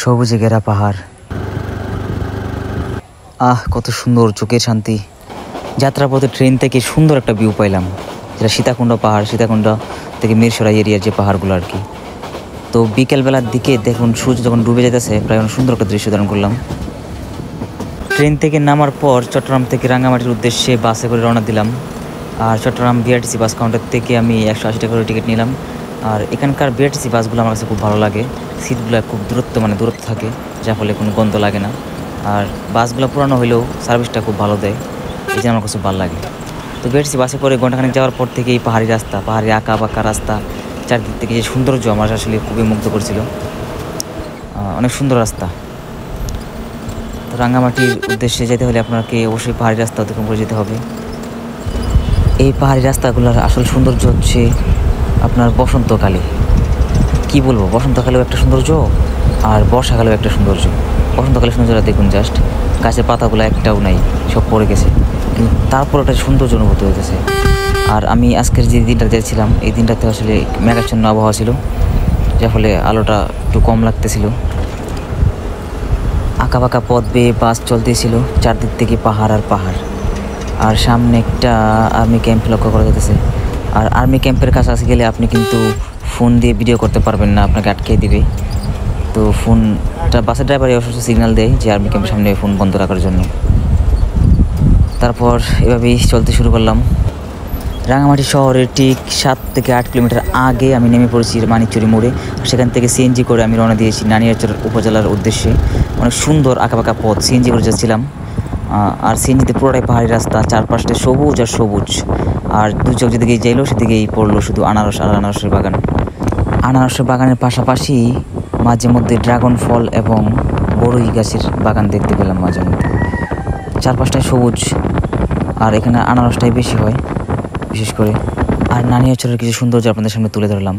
সবুজে ঘেরা পাহাড়। কত সুন্দর, চোখের শান্তি। যাত্রাপথে ট্রেন থেকে সুন্দর একটা ভিউ পাইলাম, যেটা সীতাকুণ্ড পাহাড়, সীতাকুণ্ড থেকে মিরসরাই এরিয়ার যে পাহাড়গুলো আর কি। তো বিকেলবেলার দিকে দেখুন সূর্য যখন ডুবে যেতেছে, প্রায় অনেক সুন্দর একটা দৃশ্য ধারণ করলাম। ট্রেন থেকে নামার পর চট্টগ্রাম থেকে রাঙ্গামাটির উদ্দেশ্যে বাসে করে রওনা দিলাম। আর চট্টগ্রাম বিআরটিসি বাস কাউন্টার থেকে আমি 180 টাকা করে টিকিট নিলাম। আর এখানকার বিআরটিসি বাসগুলো আমার কাছে খুব ভালো লাগে। সিটগুলো খুব দূরত্ব থাকে, যার ফলে কোনো গন্ধ লাগে না। আর বাসগুলো পুরানো হলেও সার্ভিসটা খুব ভালো দেয়, এই যে আমার কাছে ভালো লাগে। তো বিআরটিসি বাসে করে ঘন্টাখানেক যাওয়ার পর থেকেই পাহাড়ি রাস্তা, পাহাড়ি আঁকা বাঁকা রাস্তা, চারদিক থেকে যে সৌন্দর্য আমার আসলে খুবই মুগ্ধ করছিল। অনেক সুন্দর রাস্তা। তো রাঙ্গামাটির উদ্দেশ্যে যেতে হলে আপনাকে অবশ্যই পাহাড়ি রাস্তা অতিক্রম করে যেতে হবে। এই পাহাড়ি রাস্তাগুলোর আসল সৌন্দর্য হচ্ছে আপনার বসন্তকালে। কি বলবো, বসন্তকালেও একটা সৌন্দর্য আর বর্ষাকালেও একটা সৌন্দর্য। বসন্তকালে সৌন্দর্যটা দেখুন, জাস্ট গাছের পাতাগুলো একটাও নাই, সব পড়ে গেছে, কিন্তু তারপর একটা সৌন্দর্য অনুভূত হইতেছে। আর আমি আজকের যে দিনটা যাচ্ছিলাম, এই দিনটাতে আসলে মেঘাচ্ছন্ন আবহাওয়া ছিল, যার ফলে আলোটা একটু কম লাগতেছিল। আঁকা বাঁকা পথ বেয়ে বাস চলতেছিল, চারদিক থেকে পাহাড় আর পাহাড়। আর সামনে একটা আর্মি ক্যাম্প লক্ষ্য করা যেতেছে। আর আর্মি ক্যাম্পের কাছে গেলে আপনি কিন্তু ফোন দিয়ে ভিডিও করতে পারবেন না, আপনাকে আটকে দিবে। তো ফোনটা বাসের ড্রাইভারই অবশ্য সিগন্যাল দেয় যে আর্মি ক্যাম্পের সামনে ফোন বন্ধ রাখার জন্য। তারপর এভাবেই চলতে শুরু করলাম। রাঙামাটি শহরের ঠিক 7 থেকে 8 কিলোমিটার আগে আমি নেমে পড়েছি মানিকচুরি মোড়ে। সেখান থেকে সিএনজি করে আমি রওনা দিয়েছি নানিয়ারচর উপজেলার উদ্দেশ্যে। অনেক সুন্দর আঁকাবাঁকা পথ, সিএনজি করে যাচ্ছিলাম। আর সিএনজিতে পুরোটাই পাহাড়ি রাস্তা, চারপাশে সবুজ আর সবুজ। আর দু চোখ যেদিকেই যাইলো সেদিকেই পড়লো শুধু আনারস আর আনারসের বাগান। আনারসের বাগানের পাশাপাশি মাঝে মধ্যে ড্রাগন ফল এবং বড়ই গাছের বাগান দেখতে পেলাম মাঝে মধ্যে। চারপাশটায় সবুজ, আর এখানে আনারসটাই বেশি হয় বিশেষ করে। আর নানিয়ারচরের কিছু সৌন্দর্য আপনাদের সামনে তুলে ধরলাম।